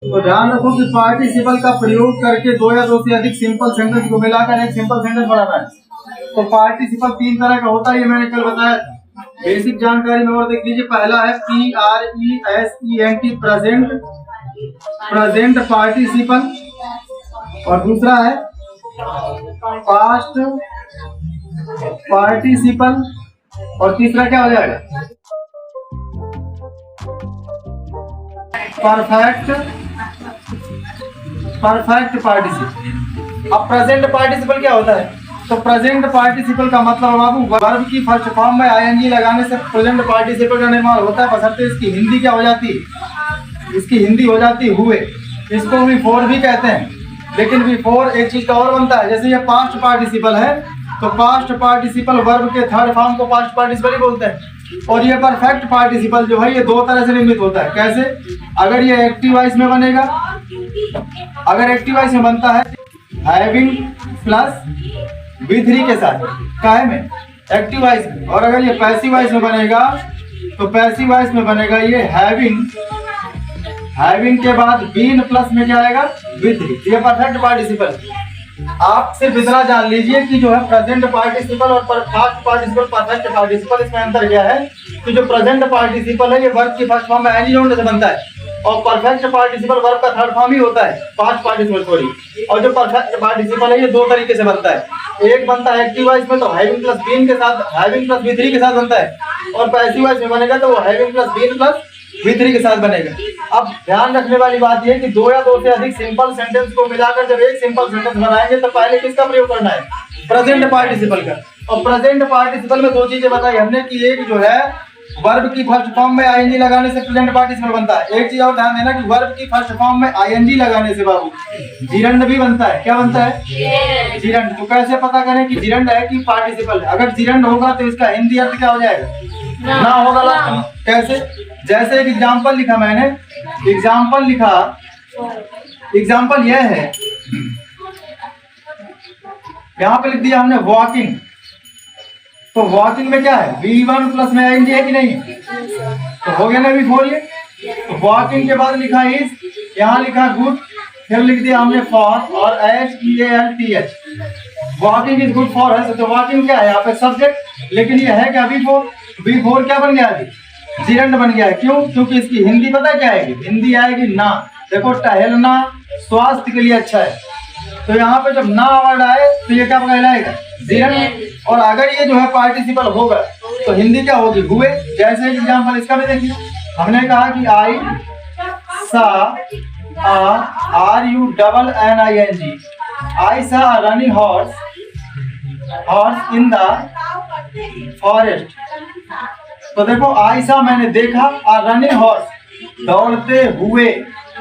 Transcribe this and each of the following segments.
तो ध्यान रखो कि पार्टिसिपल का प्रयोग करके दो या दो से अधिक सिंपल सेंटेंस को मिलाकर एक सिंपल सेंटेंस बनाना है। तो पार्टिसिपल तीन तरह का होता है, ये मैंने कल बताया था। बेसिक जानकारी में और देख लीजिए। पहला है PRESENT, प्रेजेंट, प्रेजेंट पार्टिसिपल। और दूसरा है पास्ट पार्टिसिपल। और तीसरा क्या हो जाएगा? Perfect participle. अब प्रेजेंट पार्टिसिपल क्या होता है? तो प्रेजेंट पार्टिसिपल का मतलब बाबू वर्ब की फर्स्ट फॉर्म में आईएनजी लगाने से प्रेजेंट पार्टिसिपल का निर्माण होता है, बशर्ते इसकी हिंदी क्या हो जाती है? इसकी हिंदी हो जाती है हुए। इसको बिफोर भी कहते हैं, लेकिन बिफोर एक चीज का और बनता है। जैसे ये पास्ट पार्टिसिपल है तो पास्ट पार्टिसिपल वर्ब के थर्ड फॉर्म को पास्ट पार्टिसिपल ही बोलते हैं। और ये परफेक्ट पार्टिसिपल जो है ये दो तरह से निर्मित होता है। कैसे? अगर ये एक्टिव वॉइस में बनेगा, अगर एक्टिव वॉइस में बनता है हैविंग प्लस V3 के साथ, काहे में? एक्टिव वॉइस में। और अगर ये पैसिव वॉइस में बनेगा तो पैसिव वॉइस में बनेगा ये हैविंग के बाद बीन प्लस में क्या आएगा? V3। ये परफेक्ट पार्टिसिपल। आप सिर्फ इतना जान लीजिए कि जो है प्रेजेंट पार्टिसिपल और पास्ट पार्टिसिपल, परफेक्ट पार्टिसिपल, इसमें अंतर क्या है कि जो प्रेजेंट पार्टिसिपल है ये वर्ब की फर्स्ट फॉर्म में एनी जोड़ने से बनता है, और परफेक्ट पार्टिसिपल वर्ब का थर्ड फॉर्म ही होता है, पास्ट पार्टिसिपल सॉरी। और जो परफेक्ट पार्टिसिपल है ये दो तरीके से बनता है। एक बनता है एक्टिव वॉइस में तो हैविंग प्लस बीन के साथ, हैविंग प्लस V3 के साथ बनता है। और पैसिव वॉइस में बनेगा तो वो having plus been plus V3 के साथ बनेगा। अब ध्यान रखने वाली बात यह है कि दो या दो से अधिक सिंपल सेंटेंस को मिलाकर जब एक सिंपल सेंटेंस बनाएंगे तो पहले किसका प्रयोग करना है? प्रेजेंट पार्टिसिपल का। और प्रेजेंट पार्टिसिपल में दो चीजें बताई हमने कि एक जो है वर्ब की फर्स्ट फॉर्म में आईएनजी लगाने से प्रेजेंट पार्टिसिपल बनता है। एक चीज और ध्यान देना कि वर्ब की फर्स्ट फॉर्म में आईएनजी लगाने से बाबू जिरंड भी बनता है। क्या बनता है? जिरंड। तो कैसे पता करें कि जिरंड है कि पार्टिसिपल है? अगर जिरंड होगा तो इसका हिंदी अर्थ क्या हो जाएगा? ना होगा लास्ट में। कैसे? जैसे एक एग्जाम्पल लिखा मैंने, एग्जाम्पल लिखा, एग्जाम्पल यह है, यहाँ पे लिख दिया हमने वॉकिंग। तो वॉकिंग में क्या है? V1 प्लस में आईएनजी है कि नहीं? तो हो गया ना बिफोर ये। तो वॉकिंग के बाद लिखा इज, यहाँ लिखा गुड, फिर लिख दिया हमने फॉर और SEALTH। Walking is good for है। तो वॉकिंग क्या है? यहाँ पे सब्जेक्ट, लेकिन ये है क्या? V4 क्या बन गया? अभी जिरंड बन गया है। क्यों? क्योंकि इसकी हिंदी पता क्या आएगी? हिंदी आएगी ना। देखो टहलना स्वास्थ्य के लिए अच्छा है, तो यहाँ पे जब ना वर्ड आए तो ये क्या कहलाएगा? जिरंड। और अगर ये जो है पार्टिसिपल होगा तो हिंदी क्या होगी? हुए। जैसे एग्जाम्पल इसका भी देखिए, हमने कहा कि आई सा RUNNING, आई सा running horse in the forest. तो देखो आई सा मैंने देखा और रनिंग हॉर्स दौड़ते हुए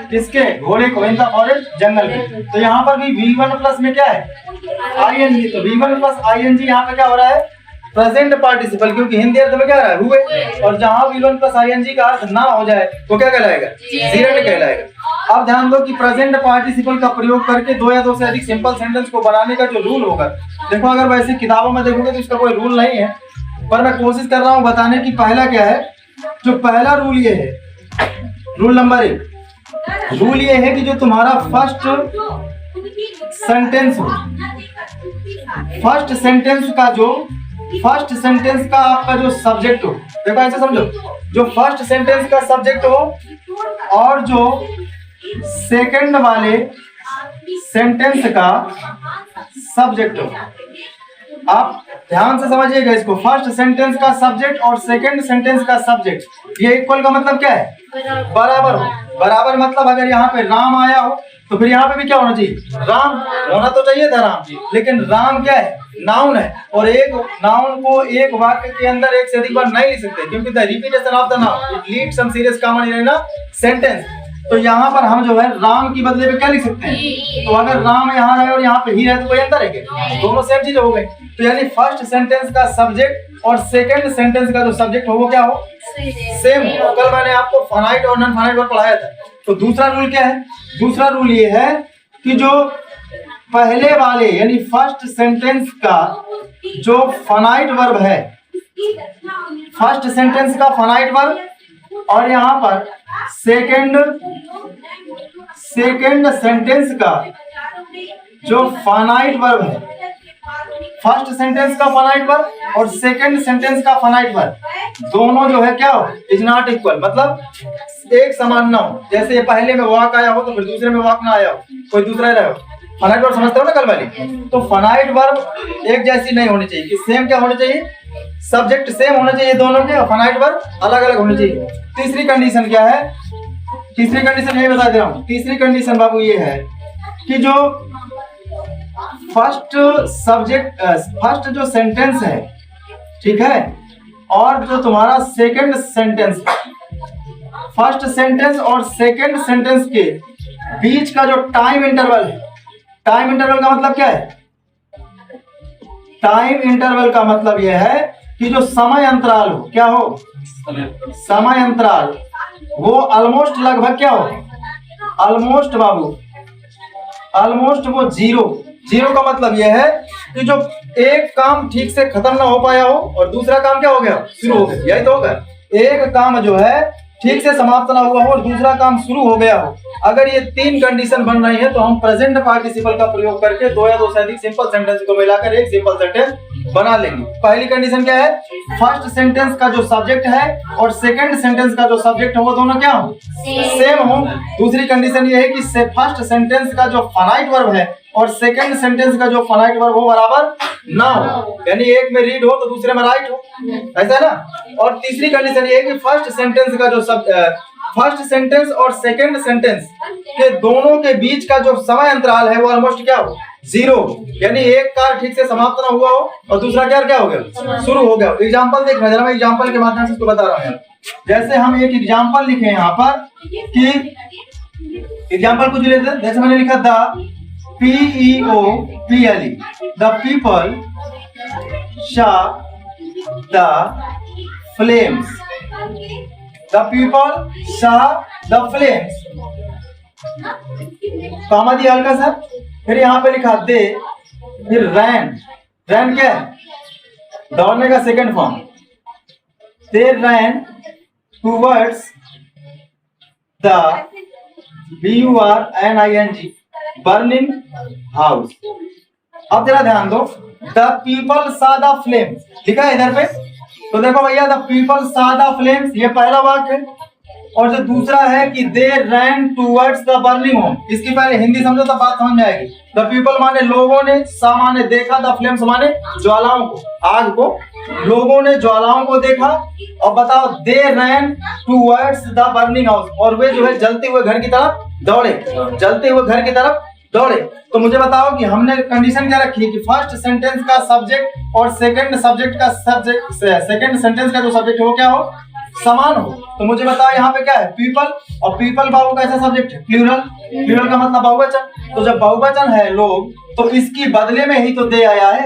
किसके? घोड़े को, इन द फॉरेस्ट जंगल में। तो यहाँ पर भी V1 प्लस में क्या है? आईएनजी। तो V1 प्लस आईएनजी यहाँ पे क्या हो रहा है? प्रेजेंट पार्टिसिपल, क्योंकि हिंदी अर्थ में क्या रहा है? हुए। और जहाँ V1 प्लस आईएनजी का अर्थ ना हो जाए तो क्या कहलाएगा? जिरंड कहलाएगा। अब ध्यान दो कि प्रेजेंट पार्टिसिपल का प्रयोग करके दो या दो से अधिक सिंपल सेंटेंस को बनाने का जो रूल होगा, देखो अगर वैसे किताबों में देखोगे तो इसका कोई रूल नहीं है, पर मैं कोशिश कर रहा हूँ बताने की। पहला क्या है? जो पहला रूल ये है, रूल नंबर 1, रूल ये है कि जो तुम्हारा फर्स्ट सेंटेंस हो, फर्स्ट सेंटेंस का आपका जो सब्जेक्ट हो, देखो ऐसे समझो, जो फर्स्ट सेंटेंस का सब्जेक्ट हो और जो सेकंड वाले सेंटेंस का सब्जेक्ट हो। आप ध्यान से समझिएगा इसको। फर्स्ट सेंटेंस का सब्जेक्ट और सेकंड सेंटेंस का सब्जेक्ट, ये इक्वल का मतलब क्या है? बराबर हो। बराबर मतलब अगर यहाँ पे राम आया हो तो फिर यहाँ पे भी क्या होना चाहिए? राम होना तो चाहिए था राम जी, लेकिन राम क्या है? नाउन है। और एक नाउन को एक वाक्य के अंदर एक से अधिक बार नहीं लिख सकते, क्योंकि the repetition of the noun it leads some serious common in a sentence. तो यहाँ पर हम जो है राम की बदले में क्या लिख सकते हैं? तो अगर राम यहाँ रहे और यहाँ पे ही रहे तो कोई अंतर है क्या? दोनों सेम चीज हो गई। तो यानी फर्स्ट सेंटेंस का सब्जेक्ट और सेकंड सेंटेंस का जो सब्जेक्ट हो वो क्या हो? सेम हो। कल मैंने आपको फाइनाइट और नॉन फाइनाइट वर्ड पढ़ाया था। तो दूसरा रूल क्या है? दूसरा रूल ये है कि जो पहले वाले यानी फर्स्ट सेंटेंस का जो फाइनाइट वर्ब है, फर्स्ट सेंटेंस का फाइनाइट वर्ब और यहाँ पर सेकेंड सेंटेंस का जो फाइनाइट वर्ब है, फर्स्ट सेंटेंस का फाइनाइट वर्ब और सेकेंड सेंटेंस का फाइनाइट वर्ब दोनों जो है क्या हो, इज नॉट इक्वल, मतलब एक समान ना हो। जैसे ये पहले में वाक आया हो तो फिर दूसरे में वाक ना आया हो, कोई दूसरा रहा हो। फाइनाइट वर्ब समझते हो ना कल वाली? तो फाइनाइट वर्ब एक जैसी नहीं होनी चाहिए, कि सेम क्या होनी चाहिए, सब्जेक्ट सेम होना चाहिए दोनों के, और फाइनाइट वर्ब अलग अलग होनी चाहिए। तीसरी कंडीशन क्या है? तीसरी कंडीशन ये बता दे रहा हूँ। तीसरी कंडीशन बाबू ये है कि जो फर्स्ट जो सेंटेंस है, ठीक है, और जो तुम्हारा सेकंड सेंटेंस, फर्स्ट सेंटेंस और सेकंड सेंटेंस के बीच का जो टाइम इंटरवल है, टाइम इंटरवल का मतलब क्या है? टाइम इंटरवल का मतलब यह है कि जो समय अंतराल हो, क्या हो, समय अंतराल, वो ऑलमोस्ट लगभग क्या हो, ऑलमोस्ट बाबू, ऑलमोस्ट वो जीरो का मतलब यह है कि जो एक काम ठीक से खत्म ना हो पाया हो और दूसरा काम क्या हो गया, शुरू हो गया। यही तो होगा, एक काम जो है ठीक से समाप्त ना हुआ हो और दूसरा काम शुरू हो गया हो। अगर ये तीन कंडीशन बन रही है तो हम प्रेजेंट पार्टिसिपल का प्रयोग करके दो या दो से अधिक सिंपल सेंटेंस को मिलाकर एक सिंपल सेंटेंस बना लेंगे। पहली कंडीशन क्या है? फर्स्ट सेंटेंस का जो सब्जेक्ट है और सेकंड सेंटेंस का जो सब्जेक्ट है वो दोनों क्या हो, सेम हो। दूसरी कंडीशन ये है कि फर्स्ट सेंटेंस का जो फाइनाइट वर्ब है और सेकंड सेंटेंस का जो फाइनाइट वर्ब हो बराबर ना हो, यानी एक में रीड हो तो दूसरे में राइट हो, ऐसा है ना। और तीसरी कंडीशन ये है कि फर्स्ट सेंटेंस का जो फर्स्ट सेंटेंस और सेकंड सेंटेंस के दोनों के बीच का जो समय अंतराल है वो ऑलमोस्ट क्या हो, जीरो, यानी एक कार्य ठीक से समाप्त ना हुआ हो और दूसरा कार्य क्या हो गया, शुरू हो गया। एग्जांपल देखना जरा, मैं एग्जांपल के माध्यम से इसको बता रहा हूँ। जैसे हम एक एग्जांपल लिखे यहाँ पर कि एग्जांपल कुछ लेते हैं, जैसे मैंने लिखा the PEOPLE, the people saw the flames, the people saw the flames, comma दिया हल्का सा, फिर यहाँ पे लिखा दे, फिर रैन क्या है, दौड़ने का second form, they ran towards the BURNING burning house. अब जरा ध्यान दो, the people saw the flames लिखा है इधर पे, तो देखो भैया the people saw the flames ये पहला वाक्य है, और जो दूसरा है कि they ran towards the burning home, इसकी पहले हिंदी समझो तो बात समझ में आएगी। द पीपल माने लोगों ने, सा माने देखा, द फ्लेम्स माने ज्वालाओं को, आग को, लोगों ने ज्वालाओं को देखा। और बताओ they ran towards the burning house, और वे जो है जलते हुए घर की तरफ दौड़े, जलते हुए घर की तरफ दौड़े। तो मुझे बताओ कि हमने कंडीशन क्या रखी है कि फर्स्ट सेंटेंस का सब्जेक्ट और सेकंड सब्जेक्ट का सब्जेक्ट, सेकंड सेंटेंस का जो सब्जेक्ट है वो क्या हो, समान हो। तो मुझे बताओ यहाँ पे क्या है, पीपल, और पीपल बाबू का ऐसा सब्जेक्ट है प्लूरल, प्लूरल का मतलब बहुवचन। तो जब बहुवचन है लोग, तो इसकी बदले में ही तो दे आया है।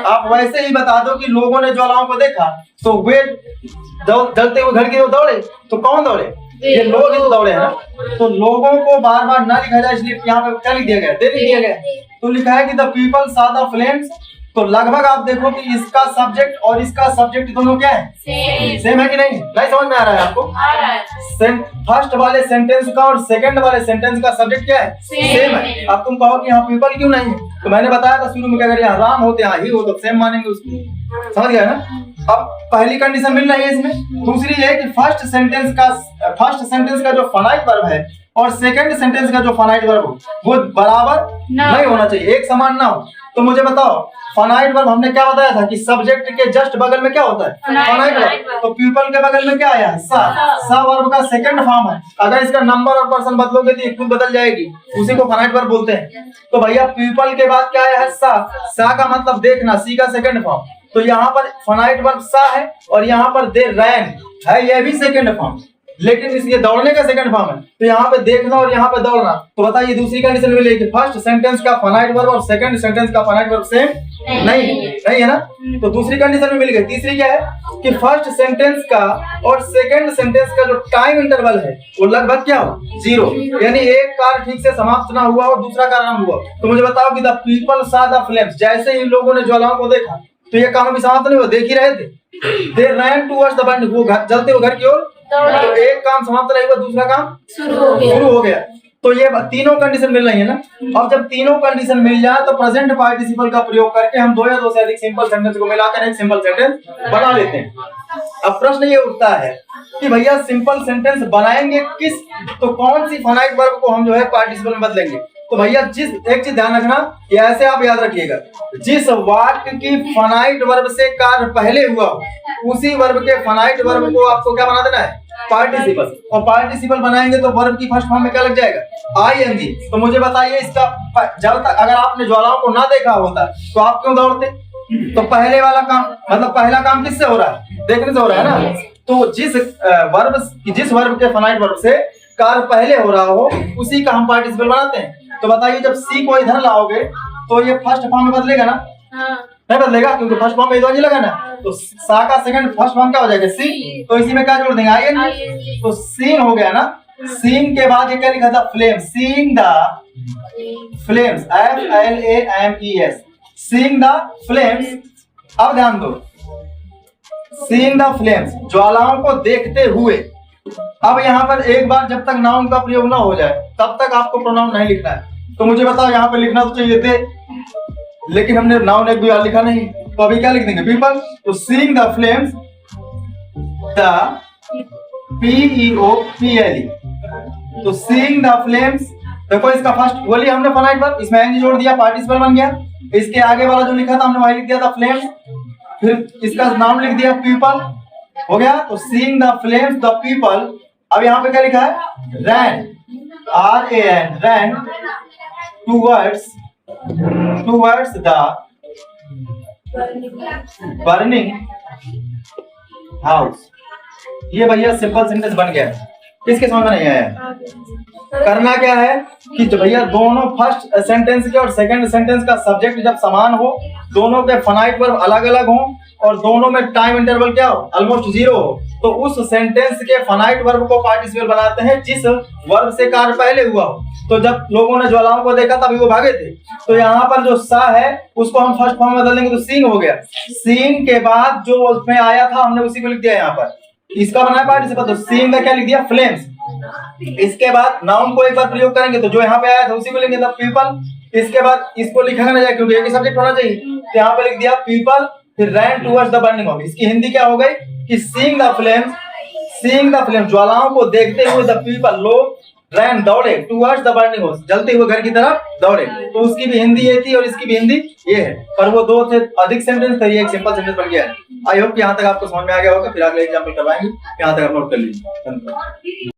आप वैसे ही बता दो कि लोगों ने ज्वालाओं को देखा, तो वे जलते हुए घर की ओर दौड़े, तो कौन दौड़े, ये लोग ही तो दौड़े हैं ना। तो लोगों को बार बार ना लिखा जाए, इसलिए यहाँ पे क्या लिख दिया गया, दे दिया गया। तो लिखा है कि the people saw the flames, तो लगभग आप देखो कि इसका सब्जेक्ट और इसका सब्जेक्ट दोनों क्या है, सेम है कि नहीं? नहीं समझ में आ रहा है आपको? फर्स्ट वाले सेंटेंस का और सेकंड वाले सेंटेंस का सब्जेक्ट क्या है, सेम है। अब तुम कहो कि यहाँ पीपल क्यों नहीं है, तो मैंने बताया था शुरू में, अगर यहाँ राम होते यहाँ ही हो तो सेम मानेंगे उसको, समझ गया ना। अब पहली कंडीशन मिल रही है इसमें। दूसरी है कि फर्स्ट सेंटेंस का जो फाइनाइट वर्ब है और सेकंड सेंटेंस का जो फाइनाइट वर्ब हो वो बराबर नहीं होना चाहिए, एक समान ना हो। तो मुझे बताओ फाइनाइट वर्ब हमने क्या बताया था कि सब्जेक्ट के जस्ट बगल में क्या होता है, फाइनाइट वर्ब। तो पीपल के बगल में क्या आया है, सा वर्ब का सेकंड फॉर्म है। अगर इसका नंबर और पर्सन बदलोगे तो ये खुद बदल जाएगी, उसी को फाइनाइट वर्ब बोलते हैं। तो भैया पीपल के बाद क्या आया है, सा का मतलब देखना, सी का सेकंड फॉर्म। तो यहाँ पर फाइनाइट वर्ब सा है और यहाँ पर दे रैन है, यह भी सेकंड फॉर्म, लेकिन इसलिए दौड़ने का सेकंड फॉर्म है। तो यहाँ पे देखना और यहाँ पे दौड़ना। तो बताइए दूसरी कंडीशन मिलेगी कि फर्स्ट सेंटेंस का फाइनाइट वर्ब और सेकंड सेंटेंस का फाइनाइट वर्ब सेम नहीं है ना। तो दूसरी कंडीशन में मिल गई। तीसरी क्या है कि फर्स्ट सेंटेंस का और सेकंड सेंटेंस का जो टाइम इंटरवल है वो लगभग क्या हो, जीरो, यानी एक कार्य ठीक से समाप्त ना हुआ और दूसरा कार्य ना हुआ। तो मुझे बताओ कि the people saw the flames, जैसे ही लोगों ने ज्वालाओं को देखा तो ये काम अभी समाप्त नहीं हुआ, देख ही रहे थे। दे रैन टुवर्ड्स द बर्निंग, वो जलते हुए घर की ओर तो एक काम समाप्त नहीं हुआ, दूसरा काम शुरू हो गया। तो ये तीनों कंडीशन मिल रही है ना। अब जब तीनों कंडीशन मिल जाए तो प्रेजेंट पार्टिसिपल का प्रयोग करके हम दो या दो से अधिक सिंपल सेंटेंस को मिलाकर एक सिंपल सेंटेंस बना लेते हैं। अब प्रश्न ये उठता है कि भैया सिंपल सेंटेंस बनाएंगे किस, तो कौन सी फाइनाइट वर्ब को हम जो है पार्टिसिपल में बदलेंगे। तो भैया एक चीज ध्यान रखना, कि ऐसे आप याद रखिएगा, जिस वाक्य की फाइनाइट वर्ब से कार्य पहले हुआ उसी वर्ब के फाइनाइट वर्ब को आपको क्या बना देना है, पार्टिसिपल। और पार्टिसिपल बनाएंगे तो वर्ब की फर्स्ट फॉर्म में क्या लग जाएगा, आईएनजी। तो मुझे बताइए इसका, जब तक अगर आपने ज्वालाओं को ना देखा होता तो आप क्यों दौड़ते। तो पहले वाला काम मतलब पहला काम किससे हो रहा है, देखने से हो रहा है ना। तो जिस वर्ब के फाइनाइट वर्ब से कार्य पहले हो रहा हो उसी का हम पार्टिसिपल बनाते हैं। तो बताइए जब सी को इधर लाओगे तो ये फर्स्ट फॉर्म में बदलेगा ना, नहीं बदलेगा, क्योंकि फर्स्ट फॉर्म में इधर लगा ना। तो सा का सेकंड फर्स्ट फॉर्म क्या हो जाएगा, सी। तो इसी में क्या जोड़ देंगे, आईएनजी। तो सीन हो गया ना। सीन के बाद ये क्या लिखा था, flame, seeing the flames, FLAMES, seeing the flames. अब ध्यान दो, सीइंग द फ्लेम्स, ज्वालाओं को देखते हुए। अब यहाँ पर एक बार जब तक नाउन का प्रयोग ना हो जाए तब तक आपको प्रोनाउन नहीं लिखना है। तो मुझे बताओ यहाँ पे लिखना तो चाहिए थे, लेकिन हमने नाउन एक भी यार लिखा नहीं, तो अभी क्या लिख देंगे, पीपल। तो seeing the flames, the PEOPLE, तो सीइंग द फ्लेम्स। देखो इसका फर्स्ट बोलिए हमने फाइनाइट वर्ब, इसमें एनजी जोड़ दिया, पार्टिसिपल बन गया। इसके आगे वाला जो लिखा था हमने वही लिख दिया था, फ्लेम्स। फिर इसका नाम लिख दिया, पीपल, हो गया। तो seeing the flames, the people. अब यहाँ पे क्या लिखा है, रैन, RAN, rain towards the burning house. ये भैया सिंपल सेंटेंस बन गया। किसके समझ में नहीं आया, करना क्या है कि जो भैया दोनों फर्स्ट सेंटेंस के और सेकंड सेंटेंस का सब्जेक्ट जब समान हो, दोनों के फाइनाइट वर्ब अलग अलग हो और दोनों में टाइम इंटरवल क्या हो, ऑलमोस्ट 0 हो, तो उस सेंटेंस के फाइनाइट वर्ब को पार्टिसिपल बनाते हैं जिस वर्ब से कार्य पहले हुआ हो। तो जब लोगों ने ज्वालाओं को देखा तभी वो भागे थे। तो यहाँ पर जो सा है उसको हम फर्स्ट फॉर्म में बदल देंगे, तो सीन हो गया। सीन के बाद जो उसमें आया था हमने उसी को लिख दिया यहाँ पर, इसका बनाया पार्टिसिपल। तो सीन का क्या लिख दिया, फ्लेम्स। इसके बाद नाउन को एक बार प्रयोग करेंगे तो जो यहाँ पे आया था उसी को लिखेंगे, तब पीपल। इसके बाद इसको लिखा ना जाए क्योंकि एक ही सब्जेक्ट होना चाहिए, तो यहाँ पे लिख दिया पीपल, फिर रैन टुवर्ड्स द बर्निंग हाउस। इसकी हिंदी क्या हो गई कि सीइंग द फ्लेम्स, ज्वालाओं को देखते हुए, द पीपल, लोग, रैन, दौड़े, टुवर्ड्स द बर्निंग हाउस, जलते हुए घर की तरफ दौड़े। तो उसकी भी हिंदी ये थी और इसकी भी हिंदी ये है, पर वो दो थे अधिक सेंटेंस थे, ये एक सिंपल सेंटेंस बन गया है। आई होप यहाँ तक आपको समझ में आ गया होगा। फिर अगले एग्जाम्पल करवाएंगे, यहाँ तक आप नोट कर लीजिए।